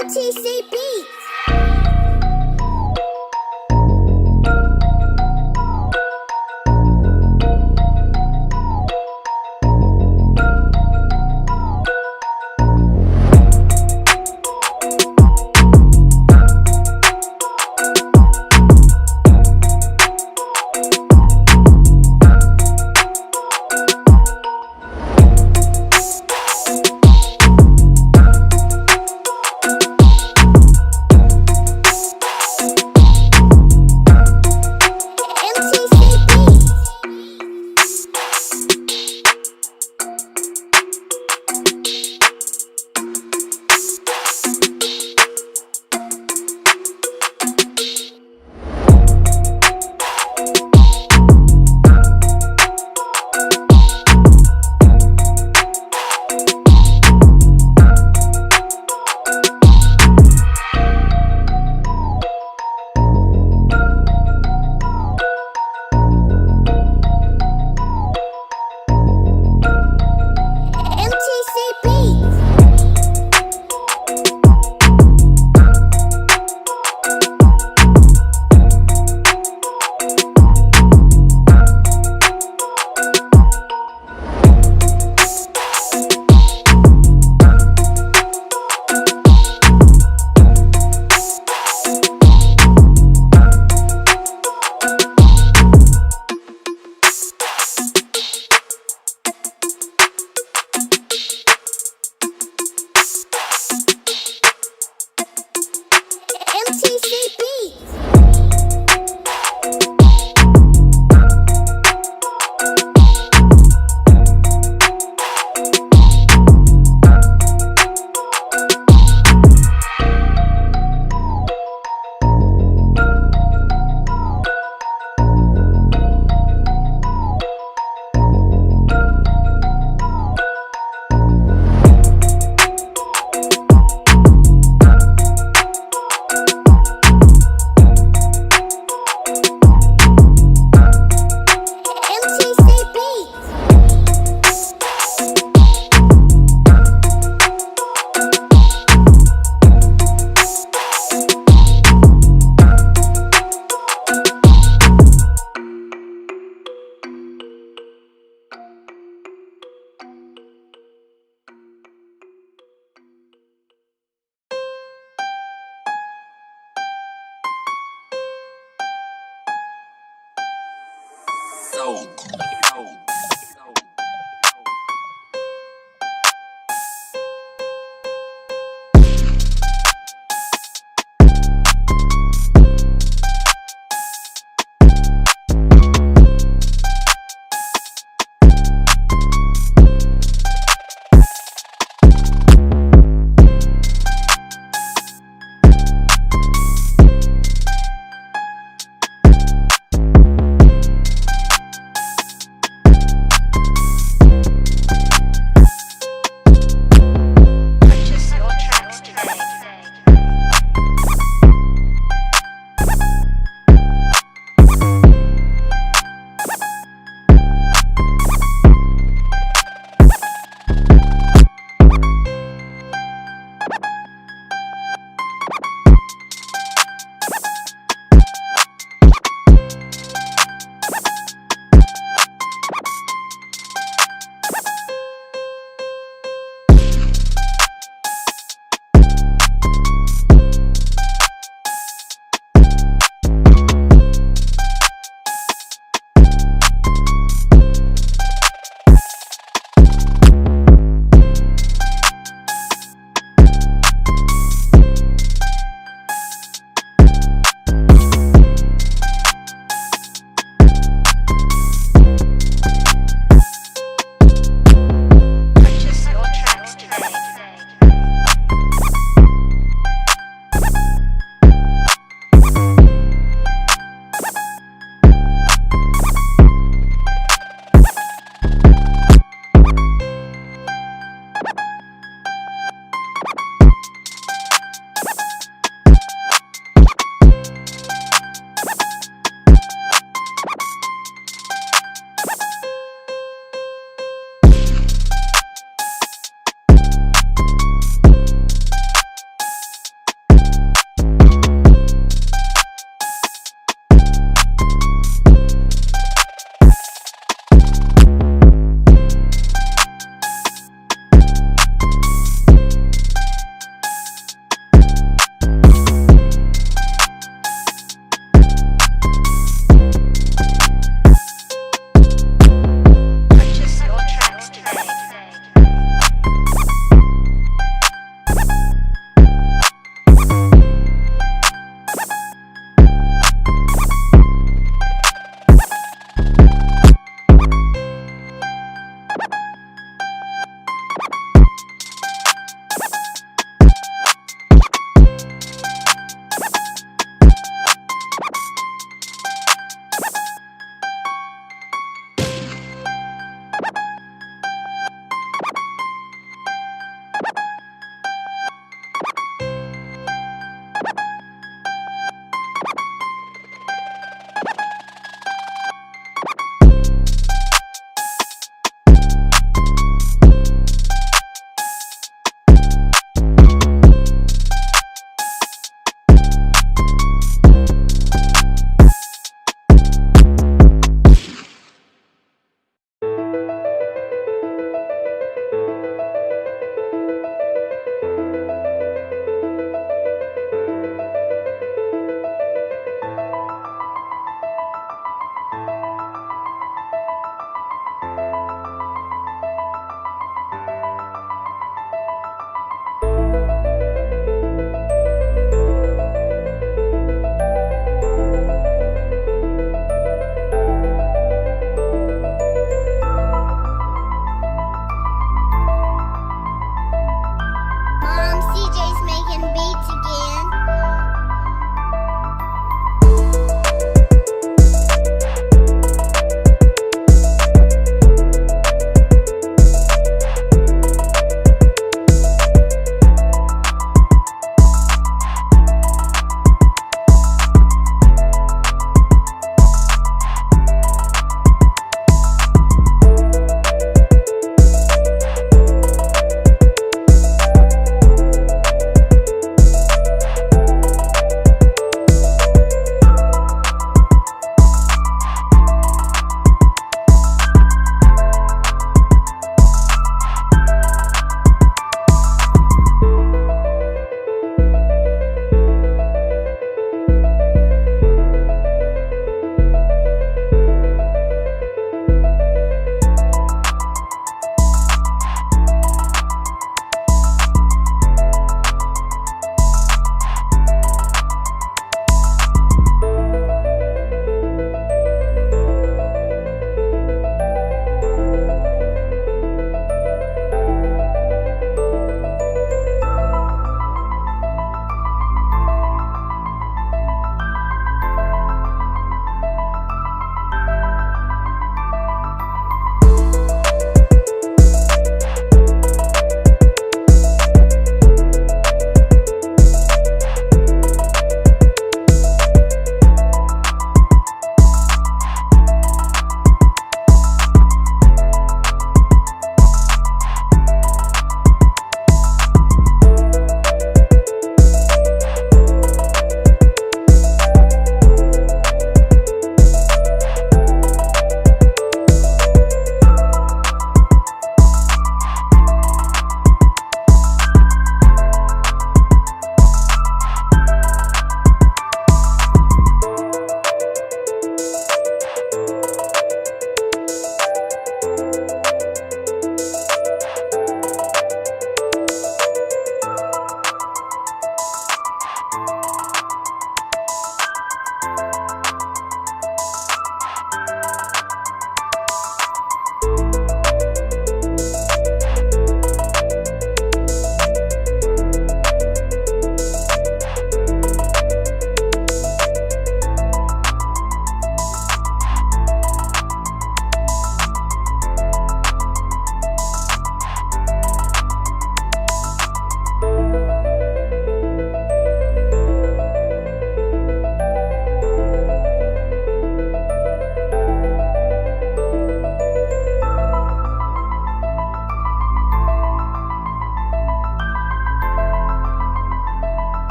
MTC Beats.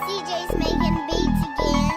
CJ's making beats again.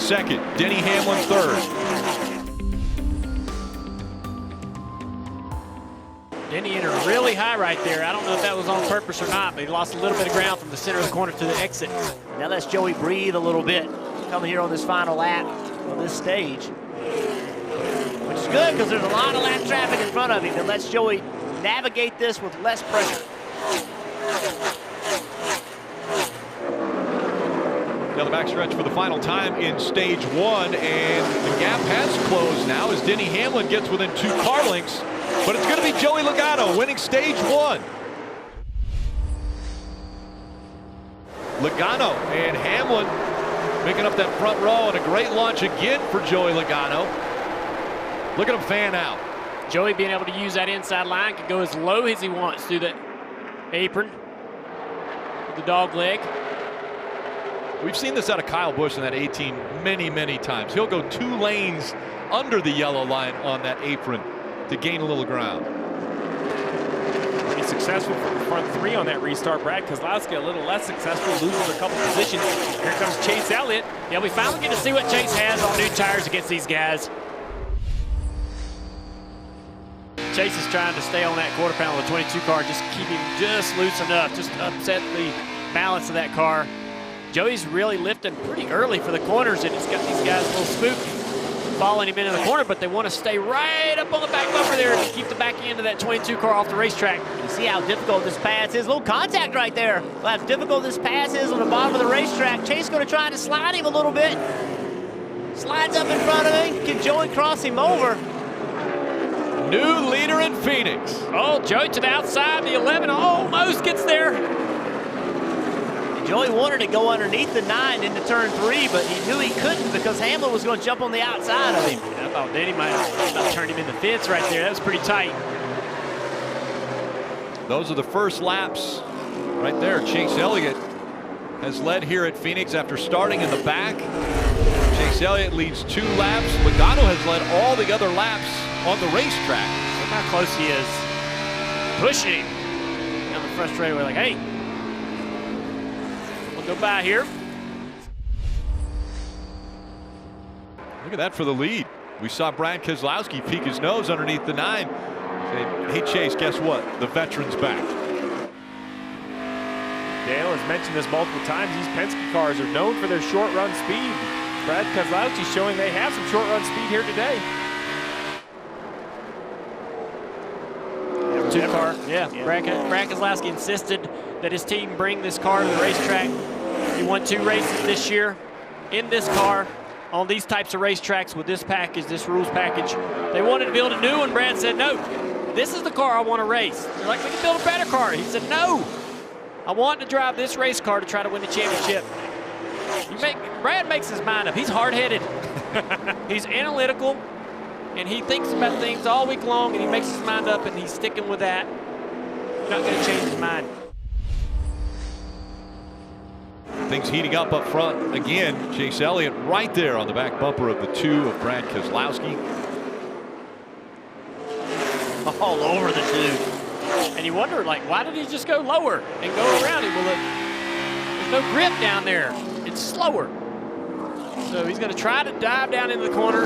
second. Denny Hamlin third. Denny entered really high right there. I don't know if that was on purpose or not, but he lost a little bit of ground from the center of the corner to the exit. Now let's Joey breathe a little bit. Coming here on this final lap on this stage. Which is good because there's a lot of lap traffic in front of him that lets Joey navigate this with less pressure. Now the backstretch for the final time in stage one, and the gap has closed now as Denny Hamlin gets within 2 car lengths, but it's going to be Joey Logano winning stage one. Logano and Hamlin making up that front row, and a great launch again for Joey Logano. Look at him fan out. Joey being able to use that inside line, can go as low as he wants through the apron, the dog leg. We've seen this out of Kyle Busch in that 18 many, many times. He'll go 2 lanes under the yellow line on that apron to gain a little ground. Pretty successful from the front 3 on that restart. Brad Keselowski a little less successful, losing a couple positions. Here comes Chase Elliott. Yeah, we finally get to see what Chase has on new tires against these guys. Chase is trying to stay on that quarter panel of the 22 car, just keep him just loose enough, just upset the balance of that car. Joey's really lifting pretty early for the corners, and it's got these guys a little spooked, following him into the corner, but they want to stay right up on the back bumper there to keep the back end of that 22 car off the racetrack. You see how difficult this pass is. A little contact right there. How difficult this pass is on the bottom of the racetrack. Chase going to try to slide him a little bit. Slides up in front of him. Can Joey cross him over? New leader in Phoenix. Oh, Joey to the outside. The 11 almost gets there. Joey wanted to go underneath the 9 into turn 3, but he knew he couldn't because Hamlin was going to jump on the outside of him. I thought Denny might have turned him in the fence right there. That was pretty tight. Those are the first laps right there. Chase Elliott has led here at Phoenix after starting in the back. Chase Elliott leads 2 laps. Logano has led all the other laps on the racetrack. Look how close he is. Pushing down the front straightaway like, hey, we'll go by here. Look at that for the lead. We saw Brad Keselowski peek his nose underneath the 9. Say, hey, Chase, guess what? The veteran's back. Dale has mentioned this multiple times. These Penske cars are known for their short run speed. Brad Keselowski showing they have some short run speed here today. Car. Yeah. Brad Keselowski insisted that his team bring this car to the racetrack. He won 2 races this year in this car on these types of racetracks with this package, this rules package. They wanted to build a new one. Brad said, no, this is the car I want to race. They're like, we can build a better car. He said, no, I want to drive this race car to try to win the championship. Brad makes his mind up. He's hard-headed. He's analytical. And he thinks about things all week long, and he makes his mind up, and he's sticking with that. He's not going to change his mind. Things heating up front again. Chase Elliott right there on the back bumper of the 2 of Brad Keselowski. All over the 2. And you wonder, like, why did he just go lower and go around him? Well, there's no grip down there. It's slower. So he's going to try to dive down into the corner,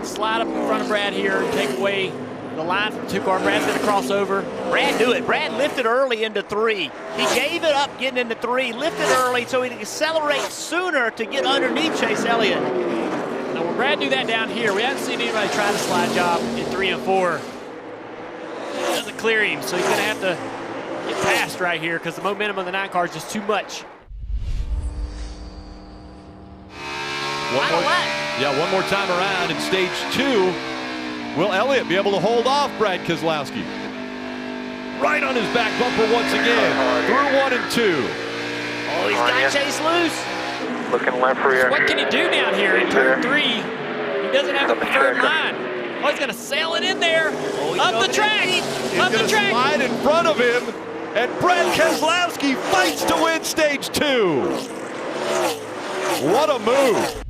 slide up in front of Brad here and take away the line from 2 car. Brad's going to cross over. Brad knew it. Brad lifted early into 3. He gave it up getting into 3, lifted early so he could accelerate sooner to get underneath Chase Elliott. Now, when Brad do that down here, we haven't seen anybody try the slide job in 3 and 4. It doesn't clear him, so he's going to have to get past right here because the momentum of the 9 car is just too much. One more time around in stage 2. Will Elliott be able to hold off Brad Keselowski? Right on his back bumper once again. Through 1 and 2. Oh, he's got Chase loose. Looking left rear. What can he do down here in turn 3? He doesn't have a preferred line. Oh, he's going to sail it in there. Up the track. Up the track. Slide in front of him. And Brad Keselowski fights to win stage 2. What a move.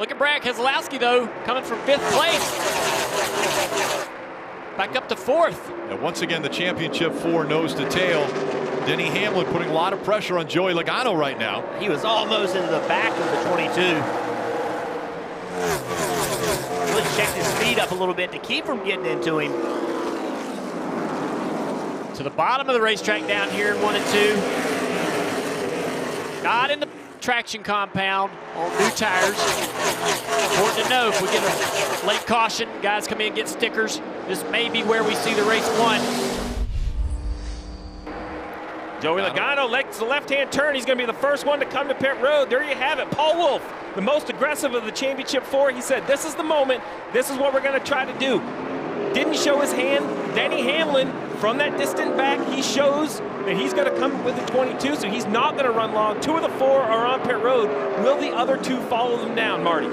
Look at Brad Keselowski, though, coming from 5th place. Back up to 4th. And once again, the championship 4 nose to tail. Denny Hamlin putting a lot of pressure on Joey Logano right now. He was almost into the back of the 22. Really checked his speed up a little bit to keep from getting into him. To the bottom of the racetrack down here in 1 and 2. Not in the traction compound on new tires. Important to know, if we get a late caution, guys come in and get stickers, this may be where we see the race won. Joey Logano makes the left-hand turn. He's going to be the first one to come to pit road. There you have it. Paul Wolfe, the most aggressive of the championship 4. He said, this is the moment. This is what we're going to try to do. Didn't show his hand. Denny Hamlin, from that distant back, he shows that he's going to come with the 22, so he's not going to run long. 2 of the 4 are on pit road. Will the other 2 follow them down, Marty?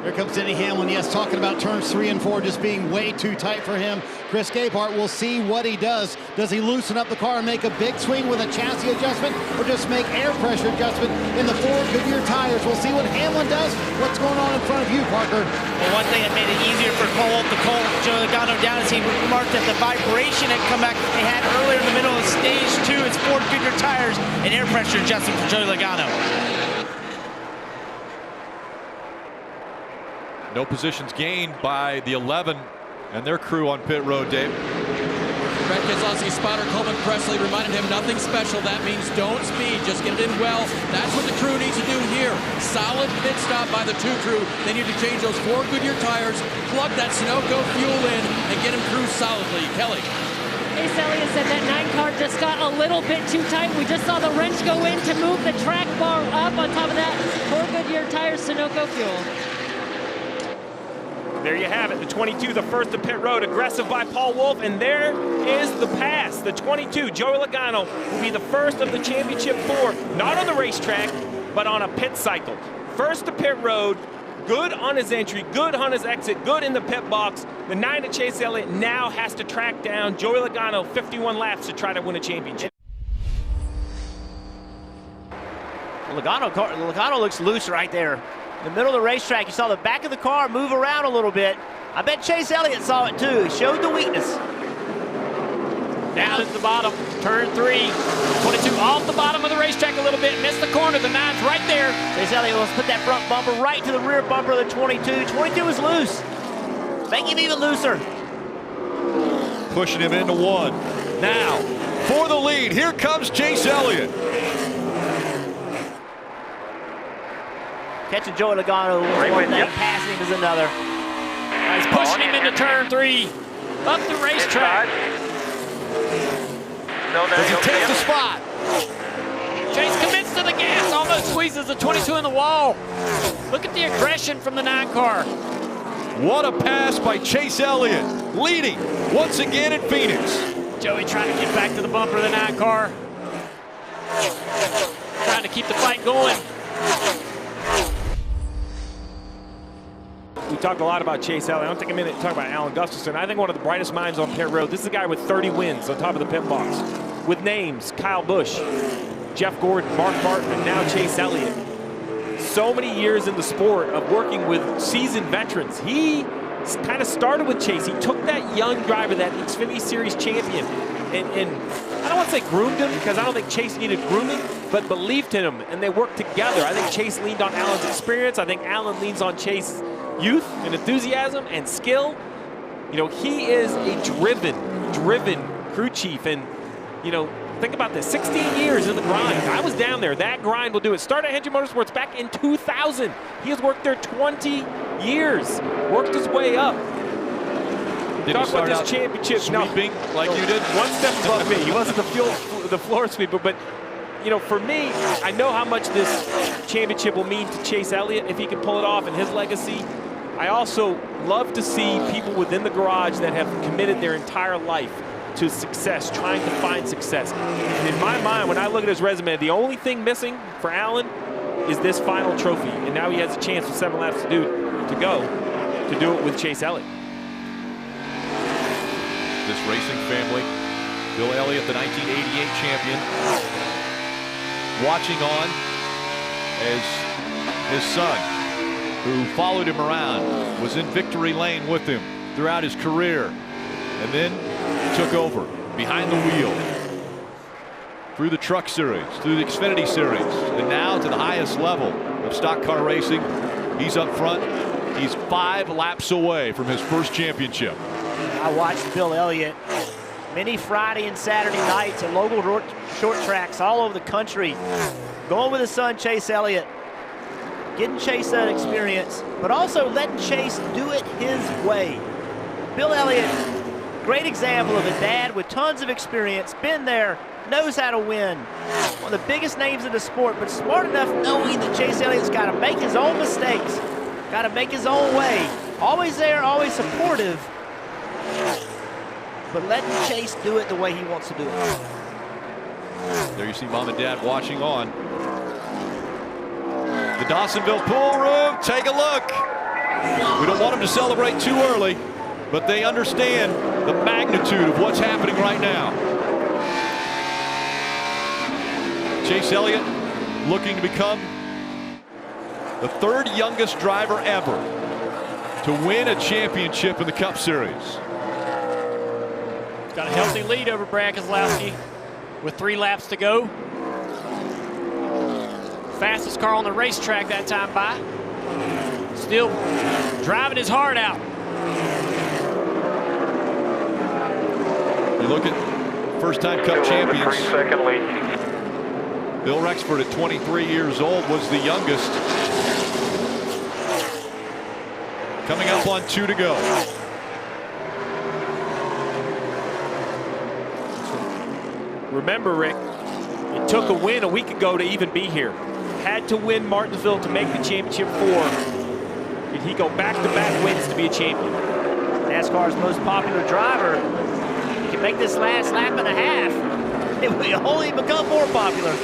Here comes Denny Hamlin, yes, talking about turns 3 and 4 just being way too tight for him. Chris Gabehart will see what he does. Does he loosen up the car and make a big swing with a chassis adjustment, or just make air pressure adjustment in the 4 Goodyear tires? We'll see what Hamlin does. What's going on in front of you, Parker? Well, one thing that made it easier for Cole to calm Joey Logano down is he remarked that the vibration had come back they had earlier in the middle of stage 2. It's 4 Goodyear tires and air pressure adjustment for Joey Logano. No positions gained by the 11 and their crew on pit road, Dave. Brad Keselowski's spotter Coleman Presley reminded him nothing special. That means don't speed, just get it in well. That's what the crew needs to do here. Solid pit stop by the 2 crew. They need to change those 4 Goodyear tires, plug that Sunoco fuel in, and get him through solidly. Kelly. Chase Elliott said that 9 car just got a little bit too tight. We just saw the wrench go in to move the track bar up. On top of that, 4 Goodyear tires, Sunoco fuel. There you have it, the 22, the first to pit road, aggressive by Paul Wolfe, and there is the pass. The 22, Joey Logano, will be the first of the championship 4, not on the racetrack, but on a pit cycle. First to pit road, good on his entry, good on his exit, good in the pit box. The 9 to Chase Elliott now has to track down Joey Logano 51 laps to try to win a championship. Logano looks loose right there. In the middle of the racetrack, you saw the back of the car move around a little bit. I bet Chase Elliott saw it too. He showed the weakness. Down at the bottom, turn 3. 22 off the bottom of the racetrack a little bit. Missed the corner, the 9's right there. Chase Elliott will put that front bumper right to the rear bumper of the 22. 22 is loose. Make him even looser. Pushing him into 1. Now, for the lead, here comes Chase Elliott. Catching Joey Logano one thing, passing him is another. He's pushing him into turn 3. Up the racetrack. Does he take the spot? Chase commits to the gas, almost squeezes the 22 in the wall. Look at the aggression from the 9 car. What a pass by Chase Elliott, leading once again in Phoenix. Joey trying to get back to the bumper of the 9 car. Trying to keep the fight going. We talked a lot about Chase Elliott. I don't take a minute to talk about Alan Gustafson. I think one of the brightest minds on pit road. This is a guy with 30 wins on top of the pit box. With names, Kyle Busch, Jeff Gordon, Mark Martin, and now Chase Elliott. So many years in the sport of working with seasoned veterans. He kind of started with Chase. He took that young driver, that Xfinity Series champion, and I don't want to say groomed him, because I don't think Chase needed grooming, but believed in him, and they worked together. I think Chase leaned on Alan's experience. I think Alan leans on Chase's youth and enthusiasm and skill. You know, he is a driven crew chief, and you know, think about this, 16 years in the grind. I was down there. That grind will do it. Started at Hendrick Motorsports back in 2000. He has worked there 20 years, worked his way up. Did Talk he about start this championship sweeping like you did? One step above me. He wasn't the floor sweeper, but you know, for me, I know how much this championship will mean to Chase Elliott if he can pull it off in his legacy. I also love to see people within the garage that have committed their entire life to success, trying to find success. And in my mind, when I look at his resume, the only thing missing for Alan is this final trophy. And now he has a chance with 7 laps to do it with Chase Elliott. This racing family, Bill Elliott, the 1988 champion, watching on as his son who followed him around, was in victory lane with him throughout his career, and then took over behind the wheel through the Truck Series, through the Xfinity Series, and now to the highest level of stock car racing. He's up front. He's 5 laps away from his first championship. I watched Bill Elliott many Friday and Saturday nights at local short tracks all over the country, going with his son Chase Elliott, getting Chase that experience, but also letting Chase do it his way. Bill Elliott, great example of a dad with tons of experience, been there, knows how to win. One of the biggest names in the sport, but smart enough knowing that Chase Elliott's got to make his own mistakes, got to make his own way. Always there, always supportive, but letting Chase do it the way he wants to do it. There you see Mom and Dad watching on. The Dawsonville pool room, take a look. We don't want them to celebrate too early, but they understand the magnitude of what's happening right now. Chase Elliott looking to become the 3rd youngest driver ever to win a championship in the Cup Series. Got a healthy lead over Brad Keselowski with 3 laps to go. Fastest car on the racetrack that time by. Still driving his heart out. You look at first-time Cup champions. 3-second lead. Bill Rexford at 23 years old was the youngest. Coming up on 2 to go. Remember, Rick, it took a win a week ago to even be here. Had to win Martinsville to make the championship 4. Did he go back-to-back wins to be a champion? NASCAR's most popular driver. He can make this last lap and a half. It will only become more popular.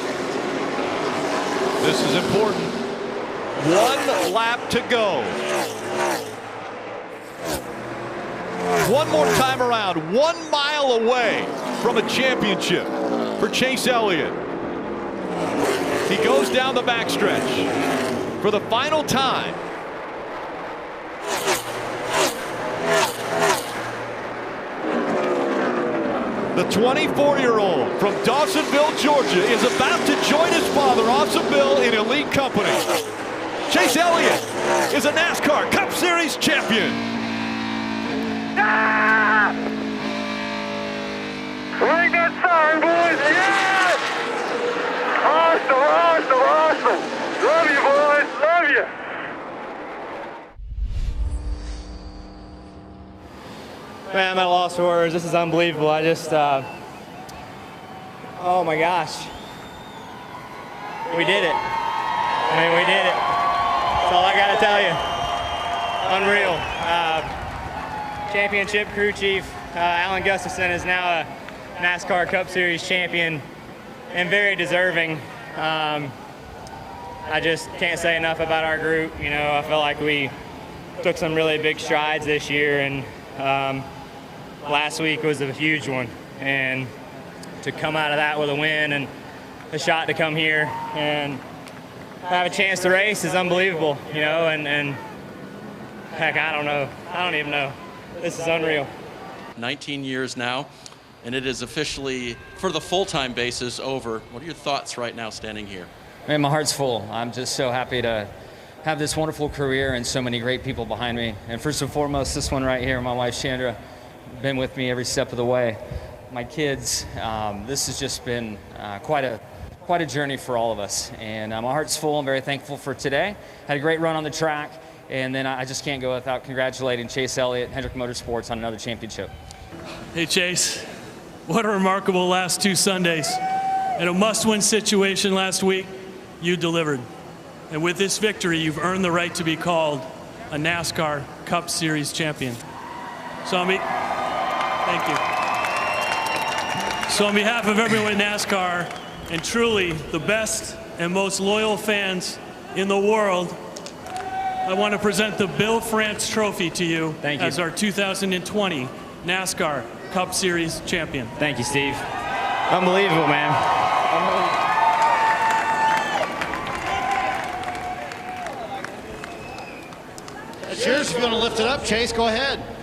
This is important. 1 lap to go. One more time around. 1 mile away from a championship for Chase Elliott. He goes down the backstretch for the final time. The 24-year-old from Dawsonville, Georgia, is about to join his father, Awesome Bill, in elite company. Chase Elliott is a NASCAR Cup Series champion. Ah! Ring that siren, boys! Yes! Awesome! Love you, boys! Love you! Man, I'm at a loss for words. This is unbelievable. I just, oh my gosh. We did it. I mean, we did it. That's all I got to tell you. Unreal. Championship crew chief, Alan Gustafson, is now a NASCAR Cup Series champion and very deserving. I just can't say enough about our group. You know, I feel like we took some really big strides this year, and last week was a huge one, and to come out of that with a win and a shot to come here and have a chance to race is unbelievable, you know, and heck, I don't even know. This is unreal. 19 years now, and it is officially, for the full-time basis, over. What are your thoughts right now standing here? Man, my heart's full. I'm just so happy to have this wonderful career and so many great people behind me. And first and foremost, this one right here, my wife Chandra, been with me every step of the way. My kids, this has just been quite a journey for all of us. And my heart's full. I'm very thankful for today. Had a great run on the track. And then I just can't go without congratulating Chase Elliott, Hendrick Motorsports, on another championship. Hey, Chase, what a remarkable last 2 Sundays. In a must-win situation last week, you delivered. And with this victory, you've earned the right to be called a NASCAR Cup Series champion. Thank you. So on behalf of everyone in NASCAR, and truly the best and most loyal fans in the world, I want to present the Bill France Trophy to you, as our 2020 NASCAR Cup Series champion. Thank you, Steve. Unbelievable, man. It's yours if you want to lift it up, Chase. Go ahead.